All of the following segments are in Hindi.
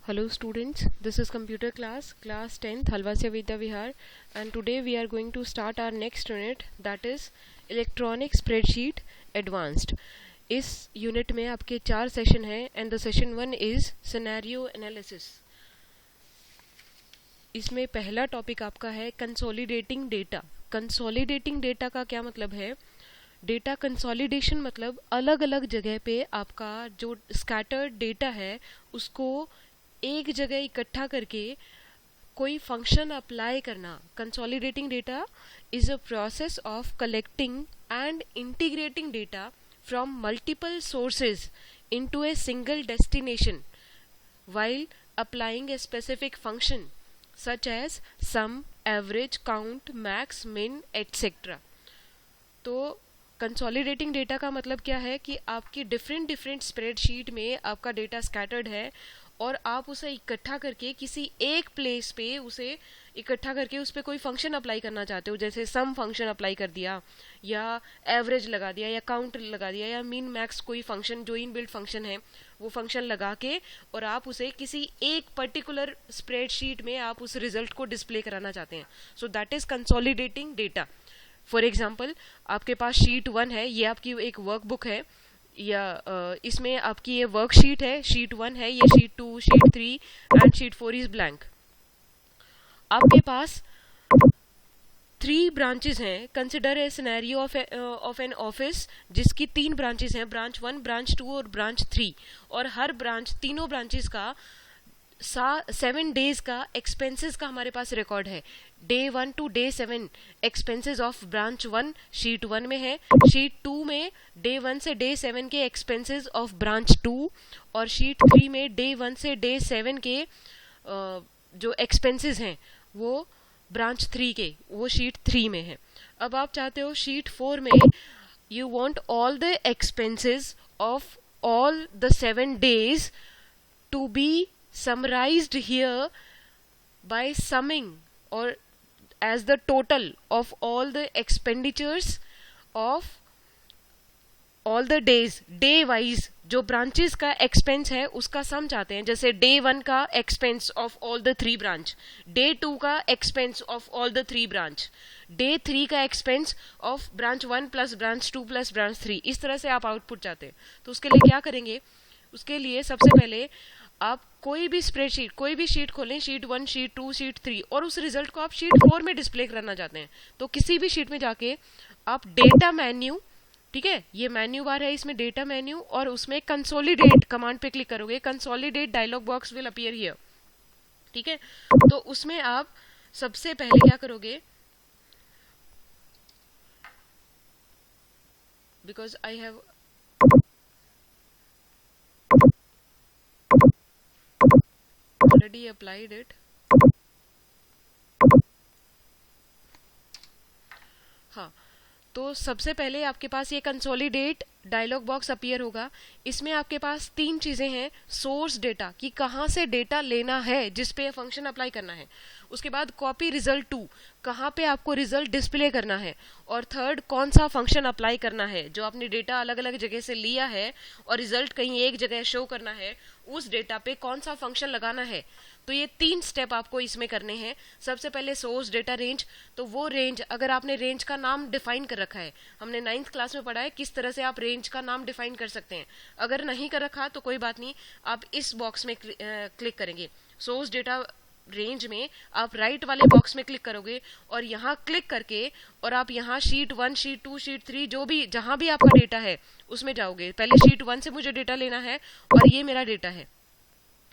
Hello students, this is computer class 10th Halvasya Vidya Vihar, and today we are going to start our next unit, that is electronic spreadsheet advanced. इस यूनिट में आपके 4 सेशन हैं and the session 1 is scenario analysis. इसमें पहला टॉपिक आपका है कंसोलिडेटिंग डेटा. कंसोलिडेटिंग डेटा का क्या मतलब है? डेटा कंसोलिडेशन मतलब अलग अलग जगह पे आपका जो स्कैटर्ड डेटा है उसको एक जगह इकट्ठा करके कोई फंक्शन अप्लाई करना. Consolidating data is a process of collecting and integrating data from multiple sources into a single destination while applying a specific function such as sum, average, count, max, min, etc. तो कंसोलिडेटिंग डेटा का मतलब क्या है कि आपकी डिफरेंट स्प्रेडशीट में आपका डेटा स्कैटर्ड है और आप उसे इकट्ठा करके किसी एक प्लेस पे उसे इकट्ठा करके उस पर कोई फंक्शन अप्लाई करना चाहते हो, जैसे सम फंक्शन अप्लाई कर दिया या एवरेज लगा दिया या काउंट लगा दिया या मीन मैक्स कोई फंक्शन जो इन बिल्ट फंक्शन है वो फंक्शन लगा के और आप उसे किसी एक पर्टिकुलर स्प्रेडशीट में आप उस रिजल्ट को डिस्प्ले कराना चाहते हैं. So that is consolidating data. For example आपके पास शीट 1 है, ये आपकी एक वर्कबुक है या इसमें आपकी ये वर्कशीट है. शीट 1 है, ये sheet 2, sheet 3 and sheet 4 is blank. आपके पास 3 ब्रांचेस हैं. Consider a scenario of an office जिसकी 3 ब्रांचेस हैं, ब्रांच 1, ब्रांच 2 और ब्रांच 3, और हर ब्रांच तीनों ब्रांचेस का 7 डेज का एक्सपेंसेस का हमारे पास रिकॉर्ड है. Day 1 to day 7 expenses of branch 1 sheet 1 में है. शीट 2 में डे 1 से डे 7 के एक्सपेंसेस ऑफ ब्रांच 2, और शीट 3 में डे 1 से डे 7 के जो एक्सपेंसेस हैं वो ब्रांच 3 के, वो शीट 3 में है. अब आप चाहते हो शीट 4 में you want all the expenses of all the 7 days to be summarized here by summing or as the total of all the expenditures of all the days. Day wise जो ब्रांचेस का एक्सपेंस है उसका सम चाहते हैं. जैसे डे 1 का expense of all the 3 branch, day 2 का expense of all the 3 branch, day 3 का expense of branch 1 plus branch 2 plus branch 3. इस तरह से आप आउटपुट चाहते हैं. तो उसके लिए क्या करेंगे? उसके लिए सबसे पहले आप कोई भी स्प्रेडशीट, कोई भी शीट खोलें, शीट 1, शीट 2, शीट 3, और उस रिजल्ट को आप शीट 4 में डिस्प्ले करना चाहते हैं. तो किसी भी शीट में जाके आप डेटा मेन्यू, ठीक है, ये मेन्यू बार है, इसमें डेटा मेन्यू, और उसमें कंसोलिडेट कमांड पे क्लिक करोगे. Consolidate dialog box will appear here. ठीक है, तो उसमें आप सबसे पहले क्या करोगे? Because I have already applied it. हाँ, तो सबसे पहले आपके पास ये कंसोलिडेट डायलॉग बॉक्स अपीयर होगा. इसमें आपके पास 3 चीजें हैं. सोर्स डेटा कि कहाँ से डेटा लेना है जिस पे फंक्शन अप्लाई करना है. उसके बाद कॉपी रिजल्ट 2, कहाँ पे आपको रिजल्ट डिस्प्ले करना है. और थर्ड, कौन सा फंक्शन अप्लाई करना है. जो आपने डेटा अलग अलग जगह से लिया है और रिजल्ट कहीं एक जगह शो करना है, उस डेटा पे कौन सा फंक्शन लगाना है. तो ये 3 स्टेप आपको इसमें करने हैं. सबसे पहले सोर्स डेटा रेंज. तो वो रेंज, अगर आपने रेंज का नाम डिफाइन कर रखा है, हमने 9th क्लास में पढ़ा है किस तरह से आप रेंज का नाम डिफाइन कर सकते हैं. अगर नहीं कर रखा तो कोई बात नहीं, आप इस बॉक्स में क्लिक करेंगे. सोर्स डेटा रेंज में आप राइट वाले बॉक्स में क्लिक करोगे और यहाँ क्लिक करके और आप यहाँ शीट 1, शीट 2, शीट 3 जो भी जहां भी आपका डेटा है उसमें जाओगे. पहले शीट 1 से मुझे डेटा लेना है और ये मेरा डेटा है.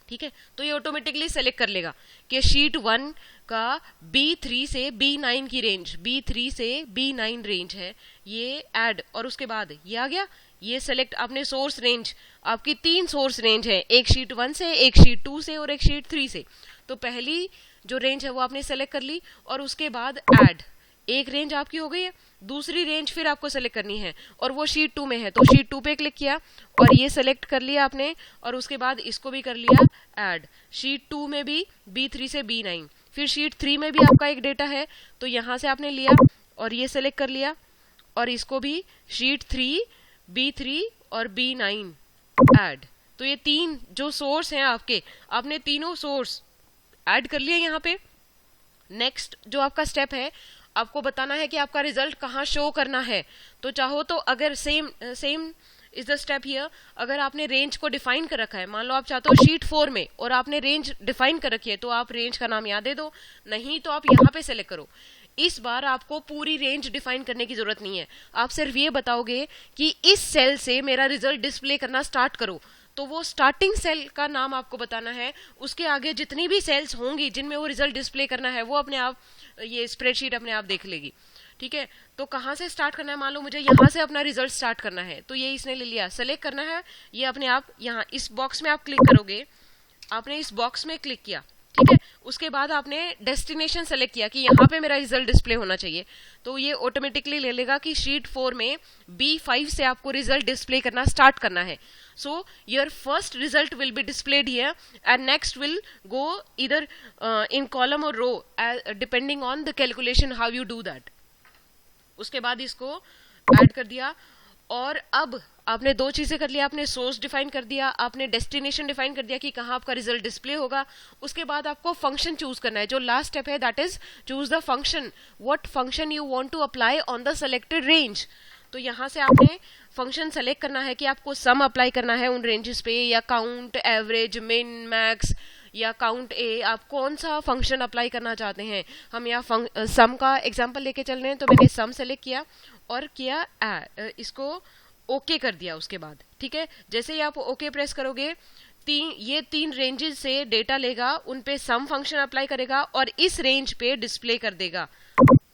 ठीक है, तो ये ऑटोमेटिकली सेलेक्ट कर लेगा कि शीट 1 का B3 से B9 की रेंज, B3 से B9 रेंज है, ये ऐड, और उसके बाद ये आ गया. ये सेलेक्ट आपने सोर्स रेंज, आपकी 3 सोर्स रेंज है, एक शीट 1 से, एक शीट 2 से और एक शीट 3 से. तो पहली जो रेंज है वो आपने सेलेक्ट कर ली और उसके बाद ऐड, एक रेंज आपकी हो गई है. दूसरी रेंज फिर आपको सेलेक्ट करनी है और वो शीट 2 में है, तो शीट 2 पे क्लिक किया और ये सेलेक्ट कर लिया आपने, और उसके बाद इसको भी कर लिया ऐड. शीट 2 में भी B3 से B9. फिर शीट 3 में भी आपका एक डेटा है, तो यहाँ से आपने लिया और ये सेलेक्ट कर लिया और इसको भी शीट 3, B3 और B9 ऐड. तो ये तीन जो सोर्स हैं आपके, आपने तीनों सोर्स ऐड कर लिए यहाँ पे। नेक्स्ट जो आपका स्टेप है, आपको बताना है कि आपका रिजल्ट कहाँ शो करना है। तो चाहो तो अगर same is the step here, अगर आपने रेंज को डिफाइन कर रखा है, मान लो आप चाहते हो शीट 4 में और आपने रेंज डिफाइन कर रखी है, तो आप रेंज का नाम यहाँ दे दो, नहीं तो आप यहाँ पे सेलेक्ट करो। इस बार आपको पूरी रेंज डिफाइन करने की जरूरत नहीं है, आप सिर्फ ये बताओगे कि इस सेल से मेरा रिजल्ट डिस्प्ले करना स्टार्ट करो। तो वो स्टार्टिंग सेल का नाम आपको बताना है, उसके आगे जितनी भी सेल्स होंगी जिनमें वो रिजल्ट डिस्प्ले करना है वो अपने आप ये स्प्रेडशीट अपने आप देख लेगी। ठीक है, तो कहाँ से स्टार्ट करना है, मान लो मुझे यहाँ से अपना रिजल्ट स्टार्ट करना है, तो ये इसने ले लिया, सेलेक्ट करना है, ये अपने आप यहाँ इस बॉक्स में आप क्लिक करोगे, आपने इस बॉक्स में क्लिक किया। ठीक है, उसके बाद आपने डेस्टिनेशन सेलेक्ट किया कि यहाँ पे मेरा रिजल्ट डिस्प्ले होना चाहिए, तो ये ऑटोमेटिकली ले लेगा कि शीट 4 में B5 से आपको रिजल्ट डिस्प्ले करना स्टार्ट करना है। So your first result will be displayed here and next will go इधर इन कॉलम और row depending on the calculation how you do that. उसके बाद इसको ऐड कर दिया, और अब आपने दो चीजें कर लिया, आपने सोर्स डिफाइन कर दिया, आपने डेस्टिनेशन डिफाइन कर दिया कि कहाँ आपका रिजल्ट डिस्प्ले होगा। उसके बाद आपको फंक्शन चूज करना है, जो लास्ट स्टेप है, that is choose the function, what function you want to apply on the selected range. तो यहाँ से आपने फंक्शन सेलेक्ट करना है कि आपको सम अप्लाई करना है उन रेंजेस पे, या काउंट, एवरेज, मिन, मैक्स, या काउंट ए, आप कौन सा फंक्शन अप्लाई करना चाहते हैं। हम यहाँ सम का एग्जांपल लेके चल रहे हैं, तो मैंने सम सेलेक्ट किया और किया इसको ओके कर दिया। उसके बाद ठीक है, जैसे ही आप ओके प्रेस करोगे, ये तीन रेंजेस से डेटा लेगा, उन पे सम फंक्शन अप्लाई करेगा और इस रेंज पे डिस्प्ले कर देगा।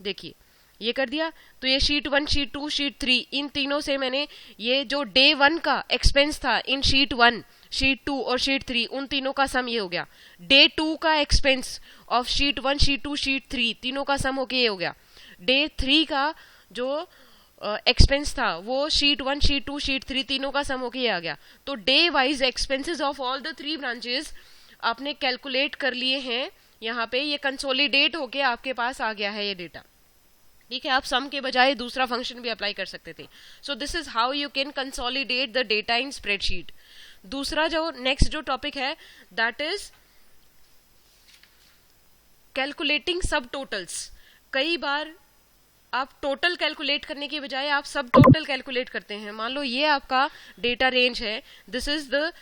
देखिए ये कर दिया, तो ये शीट 1, शीट 2, शीट 3, इन तीनों से मैंने ये जो डे 1 का एक्सपेंस था इन शीट 1, शीट 2 और शीट 3, उन तीनों का सम ये हो गया। डे 2 का expense of sheet 1, sheet 2, sheet 3, तीनों का सम होके ये हो गया। डे 3 का जो एक्सपेंस था वो शीट 1, शीट 2, शीट 3, तीनों का सम होके ये आ गया। तो day wise expenses of all the 3 branches आपने कैलकुलेट कर लिए हैं। यहाँ पे ये कंसोलिडेट होके आपके पास आ गया है ये डेटा। ठीक है, आप सम के बजाय दूसरा फंक्शन भी अप्लाई कर सकते थे। So this is how you can consolidate the data in spreadsheet. दूसरा जो नेक्स्ट जो टॉपिक है, दैट इज कैलकुलेटिंग सब टोटल्स। कई बार आप टोटल कैलकुलेट करने के बजाय आप सब टोटल कैलकुलेट करते हैं। मान लो ये आपका डेटा रेंज है, this is the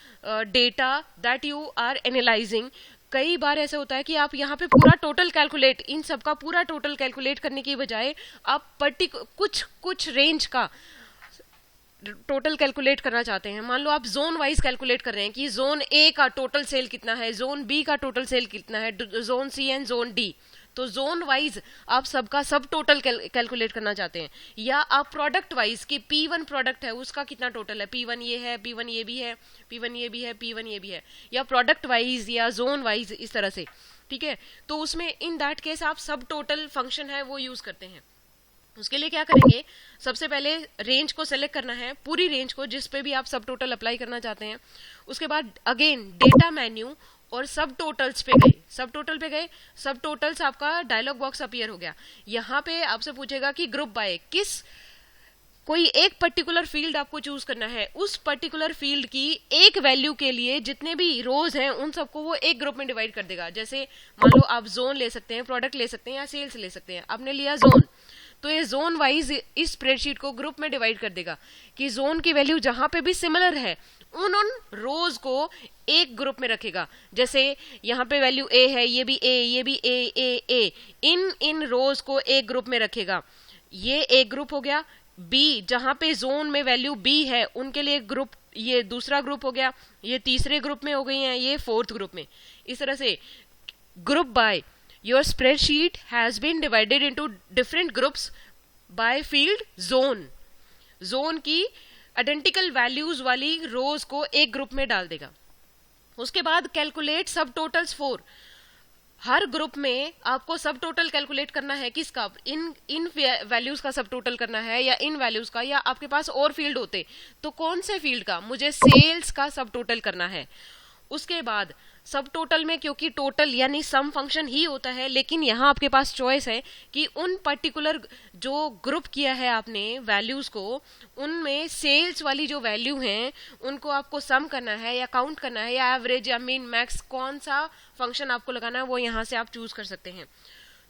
data that you are analysing. कई बार ऐसा होता है कि आप यहाँ पे पूरा टोटल कैलकुलेट, इन सब का पूरा टोटल कैलकुलेट करने की बजाय आप कुछ रेंज का टोटल कैलकुलेट करना चाहते हैं। मान लो आप जोन वाइज कैलकुलेट कर रहे हैं कि जोन ए का टोटल सेल कितना है, जोन बी का टोटल सेल कितना है, zone C and zone D. तो जोन वाइज आप सबका सब टोटल कैलकुलेट करना चाहते हैं, या आप प्रोडक्ट वाइज कि P1 प्रोडक्ट है उसका कितना टोटल है, P1 ये है, P1 ये भी है, P1 ये भी है, P1 ये भी है, या प्रोडक्ट वाइज या जोन वाइज इस तरह से। ठीक है, तो उसमें इन दैट केस आप सब टोटल फंक्शन है वो यूज करते हैं। उसके लिए क्या करेंगे, सबसे पहले रेंज को सेलेक्ट करना है, पूरी रेंज को जिस पे भी आप सब टोटल अप्लाई करना चाहते हैं। उसके बाद अगेन डेटा मेन्यू और सब टोटल्स पे गए, सब टोटल पे गए, सब टोटल्स आपका डायलॉग बॉक्स अपीयर हो गया। यहाँ पे आपसे पूछेगा कि ग्रुप बाय, कोई एक पर्टिकुलर फील्ड आपको चूज करना है, उस पर्टिकुलर फील्ड की एक वैल्यू के लिए जितने भी रोज हैं उन सबको वो एक ग्रुप में डिवाइड कर देगा। जैसे मान लो आप जोन ले सकते हैं, प्रोडक्ट ले सकते हैं, या सेल्स ले सकते हैं। आपने लिया जोन, तो ये जोन वाइज इस स्प्रेडशीट को ग्रुप में डिवाइड कर देगा कि जोन की वैल्यू जहां पे भी सिमिलर है उन रोज को एक ग्रुप में रखेगा। जैसे यहाँ पे वैल्यू ए है, ये भी ए, ये भी ए, इन रोज को एक ग्रुप में रखेगा। ये एक ग्रुप हो गया। बी, जहां पे जोन में वैल्यू बी है उनके लिए ग्रुप, ये दूसरा ग्रुप हो गया, ये तीसरे ग्रुप में हो गई हैं, ये फोर्थ ग्रुप में। इस तरह से group by, your spreadsheet has been divided into different groups by field zone। Zone की आइडेंटिकल वैल्यूज वाली रोज को एक ग्रुप में डाल देगा। उसके बाद कैलकुलेट सब टोटल्स 4। हर ग्रुप में आपको सब टोटल कैलकुलेट करना है, किसका, इन वैल्यूज का सब टोटल करना है, या इन वैल्यूज का, या आपके पास और फील्ड होते तो कौन से फील्ड का, मुझे सेल्स का सब टोटल करना है। उसके बाद सब टोटल में क्योंकि टोटल यानी सम फंक्शन ही होता है, लेकिन यहाँ आपके पास चॉइस है कि उन पर्टिकुलर जो ग्रुप किया है आपने वैल्यूज को, उनमें सेल्स वाली जो वैल्यू हैं उनको आपको सम करना है या काउंट करना है या एवरेज या मीन मैक्स, कौन सा फंक्शन आपको लगाना है वो यहाँ से आप चूज कर सकते हैं।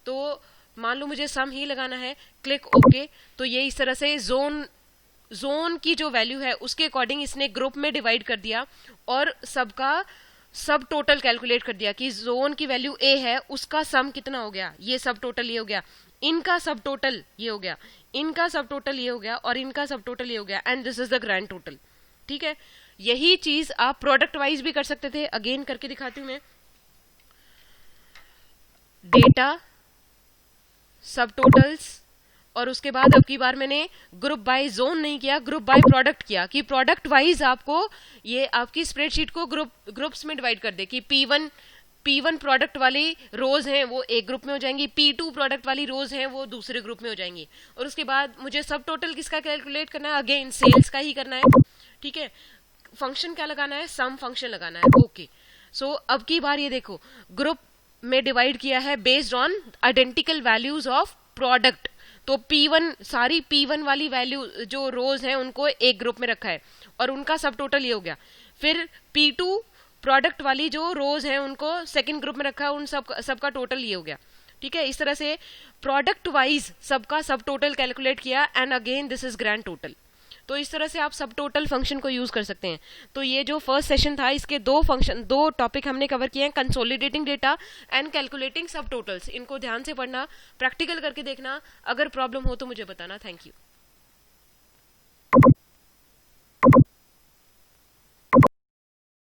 तो मान लो मुझे सम ही लगाना है, क्लिक ओके। तो ये इस तरह से जोन की जो वैल्यू है उसके अकॉर्डिंग इसने ग्रुप में डिवाइड कर दिया और सबका सब टोटल कैलकुलेट कर दिया कि जोन की वैल्यू ए है, उसका सम कितना हो गया, ये सब टोटल ये हो गया, इनका सब टोटल ये हो गया, इनका सब टोटल ये हो गया और इनका सब टोटल ये हो गया, and this is the grand total. ठीक है, यही चीज आप प्रोडक्ट वाइज भी कर सकते थे। अगेन करके दिखाती हूं मैं। डेटा, सब टोटल्स, और उसके बाद अब की बार मैंने ग्रुप बाय जोन नहीं किया, ग्रुप बाय प्रोडक्ट किया कि प्रोडक्ट वाइज आपको ये आपकी स्प्रेडशीट को ग्रुप्स में डिवाइड कर दे कि P1 प्रोडक्ट वाली रोज हैं वो एक ग्रुप में हो जाएंगी, P2 प्रोडक्ट वाली रोज हैं वो दूसरे ग्रुप में हो जाएंगी। और उसके बाद मुझे सब टोटल किसका कैलकुलेट करना है, अगेन सेल्स का ही करना है। ठीक है, फंक्शन क्या लगाना है, सम फंक्शन लगाना है। ओके, सो अब की बार ये देखो, ग्रुप में डिवाइड किया है based on identical values of product. तो P1 सारी P1 वाली वैल्यू जो रोज हैं उनको एक ग्रुप में रखा है और उनका सब टोटल ये हो गया। फिर P2 प्रोडक्ट वाली जो रोज हैं उनको सेकंड ग्रुप में रखा है, उन सबका टोटल ये हो गया। ठीक है, इस तरह से प्रोडक्ट वाइज सबका सब टोटल कैलकुलेट किया and again this is grand total. तो इस तरह से आप सब टोटल फंक्शन को यूज कर सकते हैं। तो ये जो फर्स्ट सेशन था इसके दो टॉपिक हमने कवर किए हैं, कंसोलिडेटिंग डेटा एंड कैलकुलेटिंग सब टोटल्स। इनको ध्यान से पढ़ना, प्रैक्टिकल करके देखना, अगर प्रॉब्लम हो तो मुझे बताना। Thank you.